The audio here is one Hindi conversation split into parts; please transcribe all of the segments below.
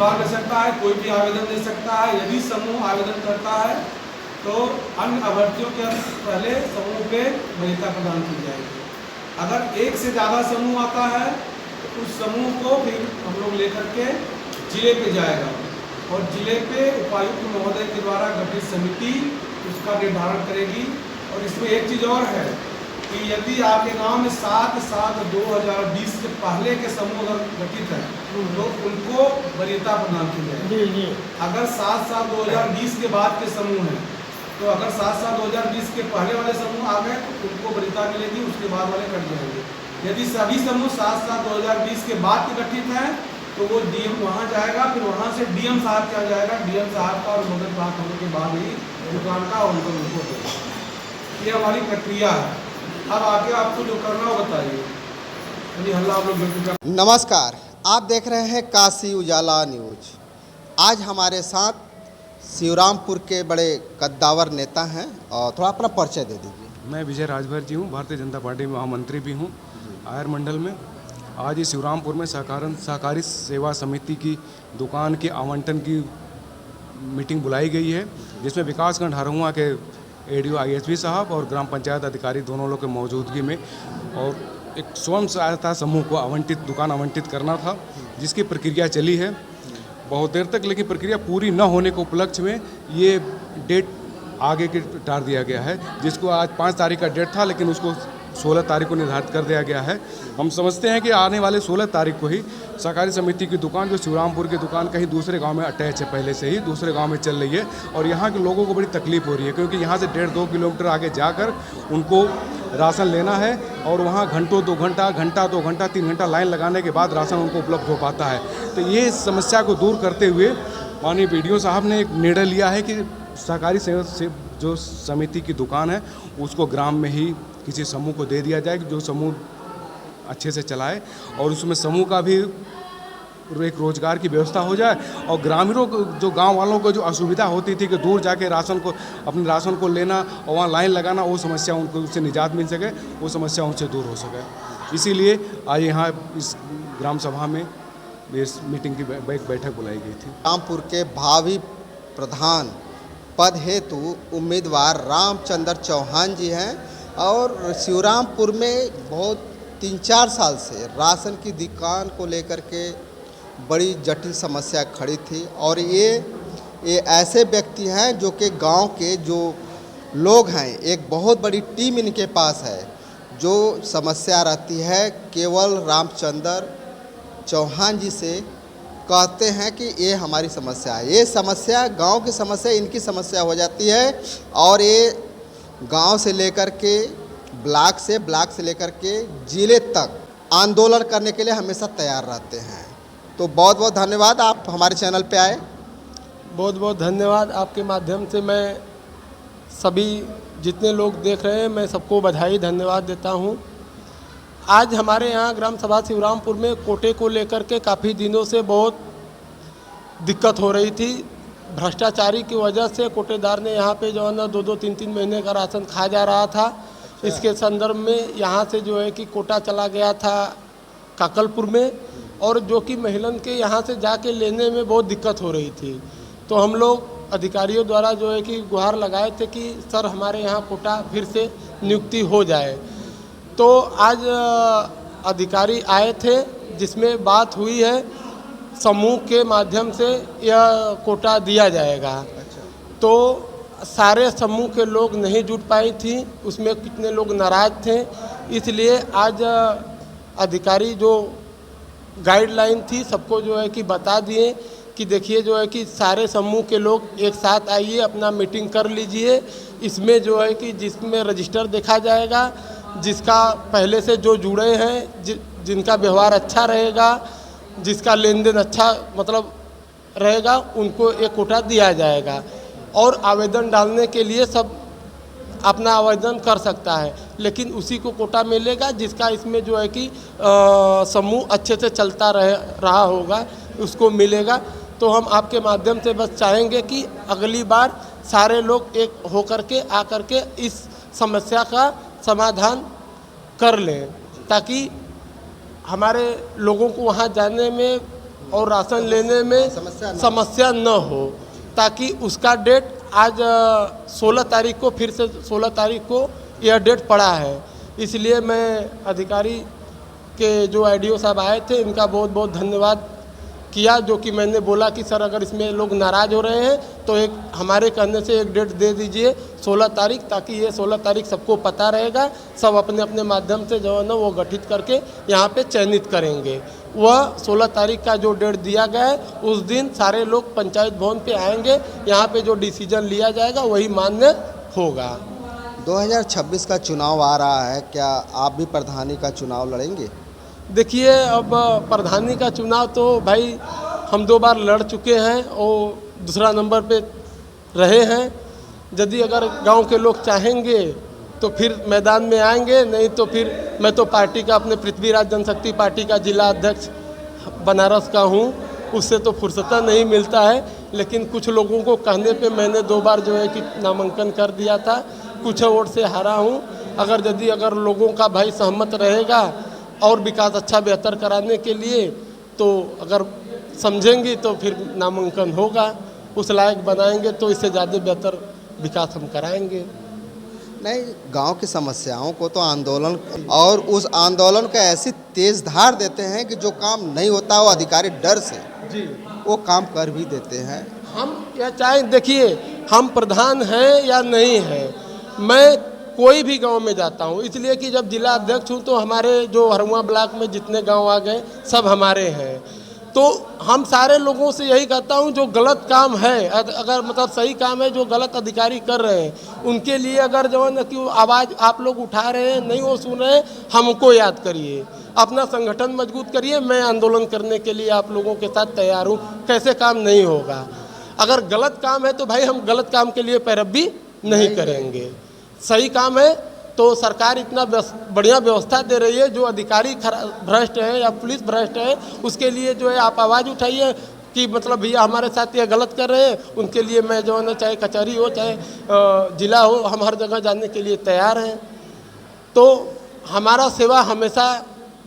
उम्मीदवार ले सकता है, कोई भी आवेदन दे सकता है। यदि समूह आवेदन करता है तो अन्य अभ्यर्थियों के पहले समूह पे वरीयता प्रदान की जाएगी। अगर एक से ज़्यादा समूह आता है तो उस समूह को फिर हम लोग लेकर के जिले पे जाएगा और जिले पे उपायुक्त महोदय के द्वारा गठित समिति उसका निर्धारण करेगी। और इसमें एक चीज़ और है कि यदि आपके गांव में 7/7/2020 से पहले के समूह अगर गठित है तो उनको वरीयता प्रदान की जाएगी। अगर 7/7/2020 के बाद के समूह हैं तो अगर 7/7/2020 के पहले वाले समूह आ गए तो उनको वरीयता मिलेगी, उसके बाद वाले कट जाएंगे। यदि सभी समूह 7/7/2020 के बाद के गठित हैं तो वो डीएम वहाँ जाएगा, फिर वहाँ से डीएम साहब क्या जाएगा, डीएम साहब का अनुमोदन प्राप्त होने के बाद ही दुकान का आवंटन उनको देगा। ये हमारी प्रक्रिया है। अब आगे आपको जो करना हो बताइए। हल्ला आप लोग। नमस्कार, आप देख रहे हैं काशी उजाला न्यूज। आज हमारे साथ शिवरामपुर के बड़े कद्दावर नेता हैं और थोड़ा अपना परिचय दे दीजिए। मैं विजय राजभर जी हूँ, भारतीय जनता पार्टी में महामंत्री भी हूँ आयर मंडल में। आज ये शिवरामपुर में सहकारी सेवा समिति की दुकान के आवंटन की मीटिंग बुलाई गई है, जिसमें विकासखंड हरहुआ के एडीओ आईएसपी साहब और ग्राम पंचायत अधिकारी दोनों लोग के मौजूदगी में और एक स्वयं सहायता समूह को दुकान आवंटित करना था, जिसकी प्रक्रिया चली है बहुत देर तक, लेकिन प्रक्रिया पूरी न होने के उपलक्ष्य में ये डेट आगे के टार दिया गया है, जिसको आज 5 तारीख का डेट था लेकिन उसको 16 तारीख को निर्धारित कर दिया गया है। हम समझते हैं कि आने वाले 16 तारीख को ही सहकारी समिति की दुकान, जो शिवरामपुर की दुकान कहीं दूसरे गांव में अटैच है, पहले से ही दूसरे गांव में चल रही है और यहाँ के लोगों को बड़ी तकलीफ हो रही है, क्योंकि यहाँ से 1.5-2 किलोमीटर आगे जाकर उनको राशन लेना है और वहाँ घंटों 2 घंटा, 2 घंटा, 3 घंटा लाइन लगाने के बाद राशन उनको उपलब्ध हो पाता है। तो ये समस्या को दूर करते हुए माननीय बीडीओ साहब ने एक निर्णय लिया है कि सहकारी जो समिति की दुकान है उसको ग्राम में ही किसी समूह को दे दिया जाए, जो समूह अच्छे से चलाए और उसमें समूह का भी एक रोजगार की व्यवस्था हो जाए और ग्रामीणों को, जो गांव वालों को जो असुविधा होती थी कि दूर जाके अपने राशन को लेना और वहाँ लाइन लगाना, वो समस्या उनको उससे निजात मिल सके, वो समस्या उनसे दूर हो सके। इसीलिए आज यहाँ इस ग्राम सभा में इस मीटिंग की बैठक बुलाई गई थी। रामपुर के भावी प्रधान पद हेतु उम्मीदवार रामचंद्र चौहान जी हैं और शिवरामपुर में बहुत 3-4 साल से राशन की दुकान को लेकर के बड़ी जटिल समस्या खड़ी थी और ये ऐसे व्यक्ति हैं जो कि गांव के जो लोग हैं, एक बहुत बड़ी टीम इनके पास है। जो समस्या रहती है केवल रामचंद्र चौहान जी से कहते हैं कि ये हमारी समस्या है, ये समस्या गांव की समस्या इनकी समस्या हो जाती है और ये गांव से लेकर के ब्लॉक से लेकर के जिले तक आंदोलन करने के लिए हमेशा तैयार रहते हैं। तो बहुत बहुत धन्यवाद, आप हमारे चैनल पे आए। बहुत बहुत धन्यवाद। आपके माध्यम से मैं सभी जितने लोग देख रहे हैं, मैं सबको बधाई धन्यवाद देता हूं। आज हमारे यहाँ ग्राम सभा शिवरामपुर में कोटे को लेकर के काफ़ी दिनों से बहुत दिक्कत हो रही थी। भ्रष्टाचारी की वजह से कोटेदार ने यहाँ पे जो है ना 2-2, 3-3 महीने का राशन खा जा रहा था। इसके संदर्भ में यहाँ से जो है कि कोटा चला गया था काकलपुर में और जो कि महिलन के यहाँ से जाके लेने में बहुत दिक्कत हो रही थी। तो हम लोग अधिकारियों द्वारा जो है कि गुहार लगाए थे कि सर हमारे यहाँ कोटा फिर से नियुक्ति हो जाए। तो आज अधिकारी आए थे, जिसमें बात हुई है समूह के माध्यम से यह कोटा दिया जाएगा। तो सारे समूह के लोग नहीं जुट पाई थी, उसमें कितने लोग नाराज थे, इसलिए आज अधिकारी जो गाइडलाइन थी सबको जो है कि बता दिए कि देखिए जो है कि सारे समूह के लोग एक साथ आइए, अपना मीटिंग कर लीजिए। इसमें जो है कि जिसमें रजिस्टर देखा जाएगा, जिसका पहले से जो जुड़े हैं, जिनका व्यवहार अच्छा रहेगा, जिसका लेन देन अच्छा मतलब रहेगा, उनको एक कोटा दिया जाएगा। और आवेदन डालने के लिए सब अपना आवेदन कर सकता है, लेकिन उसी को कोटा मिलेगा जिसका इसमें जो है कि समूह अच्छे से चलता रहा होगा, उसको मिलेगा। तो हम आपके माध्यम से बस चाहेंगे कि अगली बार सारे लोग एक होकर के आकर के इस समस्या का समाधान कर लें, ताकि हमारे लोगों को वहाँ जाने में और राशन लेने में समस्या न हो, ताकि उसका डेट आज 16 तारीख को, फिर से 16 तारीख को यह डेट पड़ा है। इसलिए मैं अधिकारी के जो IDO साहब आए थे इनका बहुत बहुत धन्यवाद किया, जो कि मैंने बोला कि सर अगर इसमें लोग नाराज़ हो रहे हैं तो एक हमारे कहने से एक डेट दे दीजिए 16 तारीख, ताकि ये 16 तारीख सबको पता रहेगा, सब अपने अपने माध्यम से जो है ना वो गठित करके यहाँ पे चयनित करेंगे। वह 16 तारीख का जो डेट दिया गया है उस दिन सारे लोग पंचायत भवन पे आएंगे, यहाँ पे जो डिसीजन लिया जाएगा वही मान्य होगा। 2026 का चुनाव आ रहा है, क्या आप भी प्रधानी का चुनाव लड़ेंगे? देखिए, अब प्रधानी का चुनाव तो भाई हम 2 बार लड़ चुके हैं और दूसरा नंबर पे रहे हैं। यदि अगर गांव के लोग चाहेंगे तो फिर मैदान में आएंगे, नहीं तो फिर मैं तो पार्टी का, अपने पृथ्वीराज जनशक्ति पार्टी का जिला अध्यक्ष बनारस का हूँ, उससे तो फुर्सत नहीं मिलता है। लेकिन कुछ लोगों को कहने पे मैंने 2 बार जो है कि नामांकन कर दिया था, कुछ वोट से हारा हूँ। अगर लोगों का भाई सहमत रहेगा और विकास अच्छा बेहतर कराने के लिए, तो अगर समझेंगी तो फिर नामांकन होगा, उस लायक बनाएंगे तो इससे ज़्यादा बेहतर विकास हम कराएंगे। नहीं, गांव की समस्याओं को तो आंदोलन, और उस आंदोलन का ऐसी तेज धार देते हैं कि जो काम नहीं होता वो अधिकारी डर से जी वो काम कर भी देते हैं। हम या चाहे देखिए, हम प्रधान हैं या नहीं हैं, मैं कोई भी गांव में जाता हूं, इसलिए कि जब जिला अध्यक्ष हूं तो हमारे जो हरुआ ब्लॉक में जितने गांव आ गए सब हमारे हैं। तो हम सारे लोगों से यही कहता हूं, जो गलत काम है, अगर मतलब सही काम है जो गलत अधिकारी कर रहे हैं उनके लिए अगर जो है ना कि आवाज़ आप लोग उठा रहे हैं, नहीं वो सुन रहे हैं, हमको याद करिए, अपना संगठन मजबूत करिए। मैं आंदोलन करने के लिए आप लोगों के साथ तैयार हूँ, कैसे काम नहीं होगा। अगर गलत काम है तो भाई हम गलत काम के लिए पैरवी नहीं करेंगे। सही काम है तो सरकार इतना बढ़िया व्यवस्था दे रही है, जो अधिकारी भ्रष्ट है या पुलिस भ्रष्ट है उसके लिए जो है आप आवाज़ उठाइए कि मतलब भैया हमारे साथ ये गलत कर रहे हैं, उनके लिए मैं जो है ना चाहे कचहरी हो चाहे जिला हो, हम हर जगह जाने के लिए तैयार हैं। तो हमारा सेवा हमेशा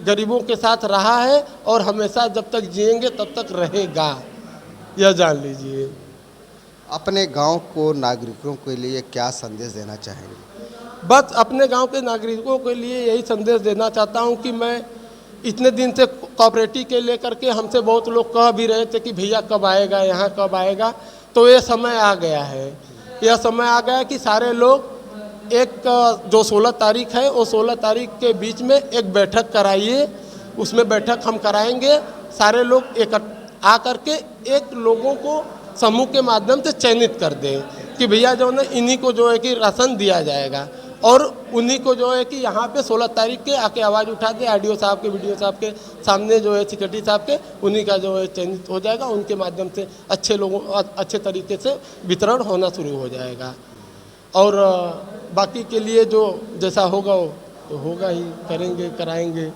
गरीबों के साथ रहा है और हमेशा जब तक जिएंगे तब तक रहेगा, यह जान लीजिए। अपने गांव को नागरिकों के लिए क्या संदेश देना चाहेंगे? बस अपने गांव के नागरिकों के लिए यही संदेश देना चाहता हूं कि मैं इतने दिन से कोऑपरेटिव के लेकर के हमसे बहुत लोग कह भी रहे थे कि भैया कब आएगा, यहाँ कब आएगा, तो ये समय आ गया है। यह समय आ गया कि सारे लोग एक जो 16 तारीख है वो 16 तारीख के बीच में एक बैठक कराइए, उसमें बैठक हम कराएंगे, सारे लोग एक आ करके एक लोगों को समूह के माध्यम से चयनित कर दें कि भैया जो है ना इन्हीं को जो है कि राशन दिया जाएगा, और उन्हीं को जो है कि यहाँ पे 16 तारीख के आके आवाज़ उठा दे, IDO साहब के, BDO साहब के सामने जो है सेक्रेटरी साहब के, उन्हीं का जो है चयनित हो जाएगा, उनके माध्यम से अच्छे तरीके से वितरण होना शुरू हो जाएगा। और बाकी के लिए जो जैसा होगा वो तो होगा ही, करेंगे, कराएंगे।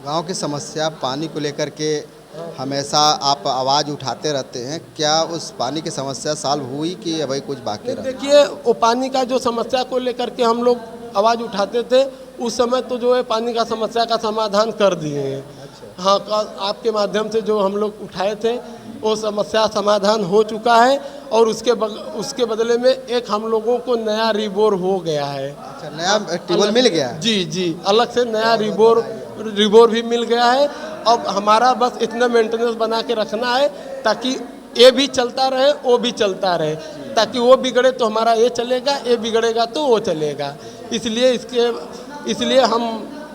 गांव की समस्या पानी को लेकर के हमेशा आप आवाज़ उठाते रहते हैं, क्या उस पानी की समस्या सॉल्व हुई कि अभी कुछ बाकी रहा? देखिए, वो पानी का जो समस्या को लेकर के हम लोग आवाज़ उठाते थे उस समय तो जो है पानी का समस्या का समाधान कर दिए हैं। हाँ, आपके माध्यम से जो हम लोग उठाए थे वो समस्या समाधान हो चुका है, और उसके बदले में एक हम लोगों को नया रिबोर हो गया है। अच्छा, नया ट्यूबवेल मिल गया? जी, अलग से नया रिबोर भी मिल गया है। अब हमारा बस इतना मेंटेनेंस बना के रखना है ताकि ये भी चलता रहे, वो भी चलता रहे, ताकि वो बिगड़े तो हमारा ये चलेगा, ये बिगड़ेगा तो वो चलेगा। इसलिए हम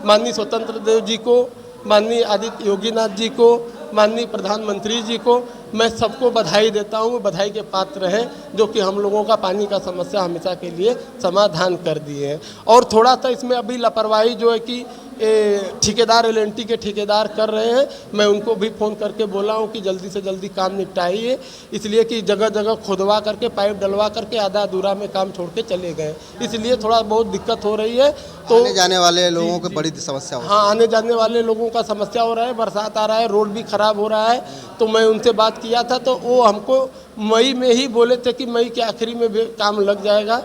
माननीय स्वतंत्र देव जी को, माननीय आदित्य योगीनाथ जी को, माननीय प्रधानमंत्री जी को मैं सबको बधाई देता हूँ, बधाई के पात्र हैं, जो कि हम लोगों का पानी का समस्या हमेशा के लिए समाधान कर दिए हैं। और थोड़ा सा इसमें अभी लापरवाही जो है कि ठेकेदार LNT के ठेकेदार कर रहे हैं, मैं उनको भी फ़ोन करके बोला हूं कि जल्दी से जल्दी काम निपटाइए, इसलिए कि जगह जगह खोदवा करके पाइप डलवा करके आधा अधूरा में काम छोड़ के चले गए, इसलिए थोड़ा बहुत दिक्कत हो रही है। तो आने जाने वाले लोगों को बड़ी समस्या हो रही है। हाँ, आने जाने वाले लोगों का समस्या हो रहा है, बरसात आ रहा है, रोड भी ख़राब हो रहा है। तो मैं उनसे बात किया था तो वो हमको मई में ही बोले थे कि मई के आखिरी में भी काम लग जाएगा।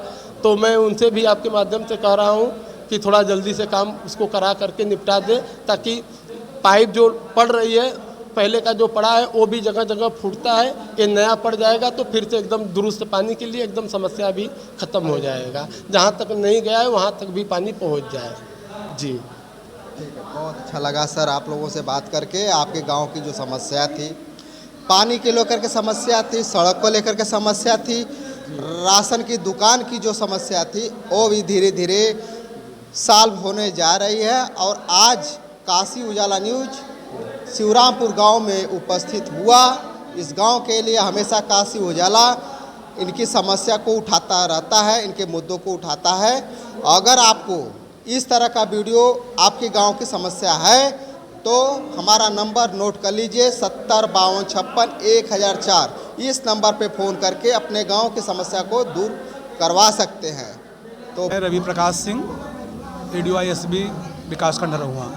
तो मैं उनसे भी आपके माध्यम से कह रहा हूँ कि थोड़ा जल्दी से काम उसको करा करके निपटा दे, ताकि पाइप जो पड़ रही है पहले का जो पड़ा है वो भी जगह जगह फूटता है। ये नया पड़ जाएगा तो फिर से एकदम दुरुस्त पानी के लिए एकदम समस्या भी ख़त्म हो जाएगा। जहाँ तक नहीं गया है वहाँ तक भी पानी पहुँच जाए। जी ठीक है, बहुत अच्छा लगा सर आप लोगों से बात करके। आपके गांव की जो समस्या थी, पानी को लेकर के समस्या थी, सड़क को लेकर के समस्या थी, राशन की दुकान की जो समस्या थी वो भी धीरे धीरे सॉल्व होने जा रही है। और आज काशी उजाला न्यूज शिवरामपुर गांव में उपस्थित हुआ। इस गांव के लिए हमेशा काशी उजाला इनकी समस्या को उठाता रहता है, इनके मुद्दों को उठाता है। अगर आपको इस तरह का वीडियो आपके गांव की समस्या है तो हमारा नंबर नोट कर लीजिए 70 52 56 1004। इस नंबर पे फ़ोन करके अपने गांव की समस्या को दूर करवा सकते हैं। तो मैं रवि प्रकाश सिंह, ADYSB विकासखंड रहुआ।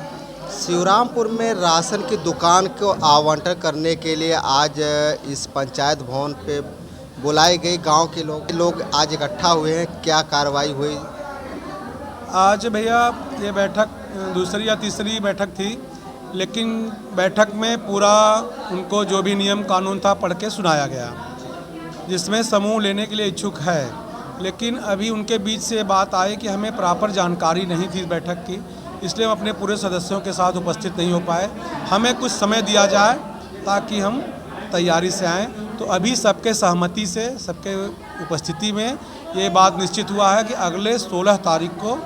शिवरामपुर में राशन की दुकान को आवंटन करने के लिए आज इस पंचायत भवन पे बुलाए गए गांव के लोग आज इकट्ठा हुए हैं। क्या कार्रवाई हुई? आज भैया ये बैठक दूसरी या तीसरी बैठक थी, लेकिन बैठक में पूरा उनको जो भी नियम कानून था पढ़ के सुनाया गया, जिसमें समूह लेने के लिए इच्छुक है। लेकिन अभी उनके बीच से बात आई कि हमें प्रॉपर जानकारी नहीं थी इस बैठक की, इसलिए हम अपने पूरे सदस्यों के साथ उपस्थित नहीं हो पाए। हमें कुछ समय दिया जाए ताकि हम तैयारी से आएँ। तो अभी सबके सहमति से, सबके उपस्थिति में ये बात निश्चित हुआ है कि अगले 16 तारीख को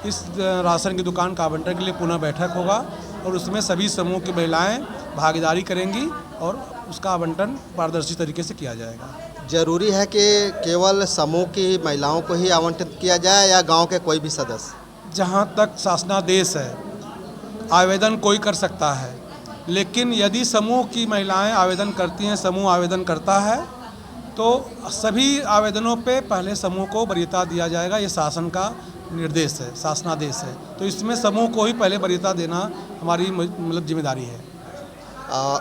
इस राशन की दुकान का आवंटन के लिए पुनः बैठक होगा और उसमें सभी समूह की महिलाएं भागीदारी करेंगी और उसका आवंटन पारदर्शी तरीके से किया जाएगा। जरूरी है कि केवल समूह की महिलाओं को ही आवंटित किया जाए या गांव के कोई भी सदस्य? जहां तक शासनादेश है आवेदन कोई कर सकता है, लेकिन यदि समूह की महिलाएं आवेदन करती हैं, समूह आवेदन करता है तो सभी आवेदनों पे पहले समूह को वरीयता दिया जाएगा। ये शासन का निर्देश है, शासनादेश है। तो इसमें समूह को ही पहले वरीयता देना हमारी मतलब जिम्मेदारी है।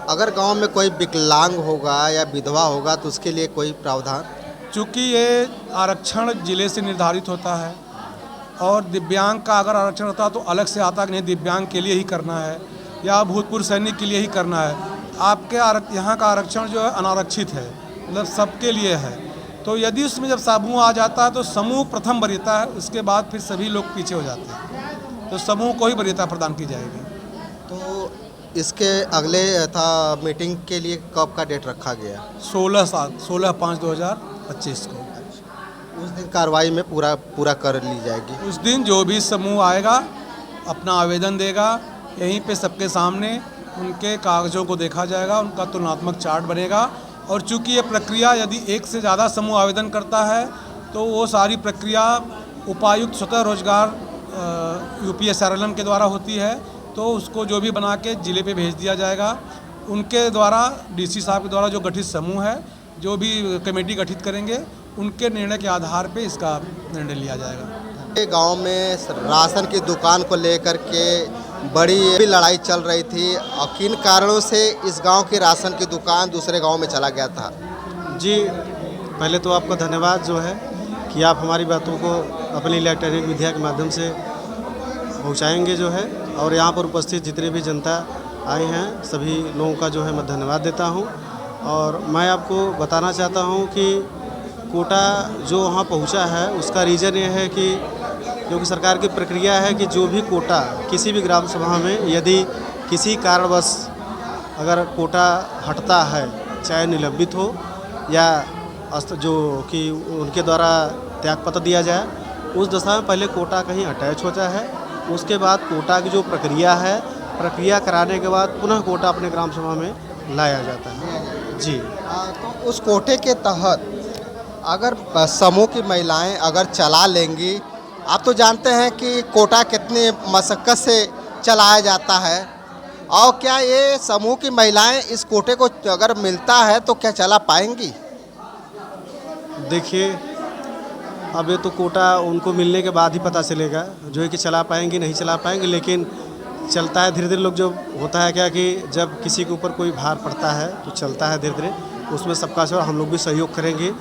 अगर गांव में कोई विकलांग होगा या विधवा होगा तो उसके लिए कोई प्रावधान? चूँकि ये आरक्षण जिले से निर्धारित होता है और दिव्यांग का अगर आरक्षण होता तो अलग से आता कि नहीं दिव्यांग के लिए ही करना है या भूतपूर्व सैनिक के लिए ही करना है। आपके यहाँ का आरक्षण जो है अनारक्षित है, मतलब सबके लिए है। तो यदि उसमें जब समूह आ जाता है तो समूह प्रथम वरीयता है, उसके बाद फिर सभी लोग पीछे हो जाते हैं। तो समूह को ही वरीयता प्रदान की जाएगी। तो इसके अगले मीटिंग के लिए कब का डेट रखा गया? 16/5/2025 को। उस दिन कार्रवाई में पूरा कर ली जाएगी। उस दिन जो भी समूह आएगा अपना आवेदन देगा, यहीं पे सबके सामने उनके कागज़ों को देखा जाएगा, उनका तुलनात्मक चार्ट बनेगा। और चूँकि ये प्रक्रिया यदि एक से ज़्यादा समूह आवेदन करता है तो वो सारी प्रक्रिया उपायुक्त स्वतः रोजगार UPSRLM के द्वारा होती है। तो उसको जो भी बना के ज़िले पे भेज दिया जाएगा। उनके द्वारा DC साहब के द्वारा जो गठित समूह है, जो भी कमेटी गठित करेंगे, उनके निर्णय के आधार पे इसका निर्णय लिया जाएगा। गांव में राशन की दुकान को लेकर के बड़ी लड़ाई चल रही थी और किन कारणों से इस गांव की राशन की दुकान दूसरे गांव में चला गया था? जी, पहले तो आपका धन्यवाद जो है कि आप हमारी बातों को अपनी इलेक्ट्रॉनिक मीडिया के माध्यम से पहुंचाएंगे जो है। और यहाँ पर उपस्थित जितने भी जनता आए हैं सभी लोगों का जो है मैं धन्यवाद देता हूँ। और मैं आपको बताना चाहता हूँ कि कोटा जो वहाँ पहुँचा है उसका रीज़न ये है कि क्योंकि सरकार की प्रक्रिया है कि जो भी कोटा किसी भी ग्राम सभा में यदि किसी कारणवश अगर कोटा हटता है, चाहे निलंबित हो या जो कि उनके द्वारा त्यागपत्र दिया जाए, उस दशा में पहले कोटा कहीं अटैच होता है। उसके बाद कोटा की जो प्रक्रिया है, प्रक्रिया कराने के बाद पुनः कोटा अपने ग्राम सभा में लाया जाता है। जी, तो उस कोटे के तहत अगर समूह की महिलाएं अगर चला लेंगी, आप तो जानते हैं कि कोटा कितनी मशक्क़त से चलाया जाता है, और क्या ये समूह की महिलाएं इस कोटे को अगर मिलता है तो क्या चला पाएंगी? देखिए, अब ये तो कोटा उनको मिलने के बाद ही पता चलेगा जो है कि चला पाएंगे नहीं चला पाएंगे। लेकिन चलता है धीरे धीरे। लोग जो होता है क्या कि जब किसी के ऊपर कोई भार पड़ता है तो चलता है धीरे धीरे, उसमें सबका से हम लोग भी सहयोग करेंगे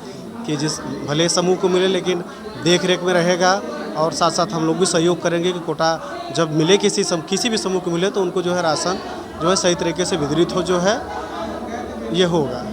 कि जिस भले समूह को मिले लेकिन देख रेख में रहेगा। और साथ साथ हम लोग भी सहयोग करेंगे कि कोटा जब मिले किसी भी समूह को मिले तो उनको जो है राशन जो है सही तरीके से वितरित हो जो है ये होगा।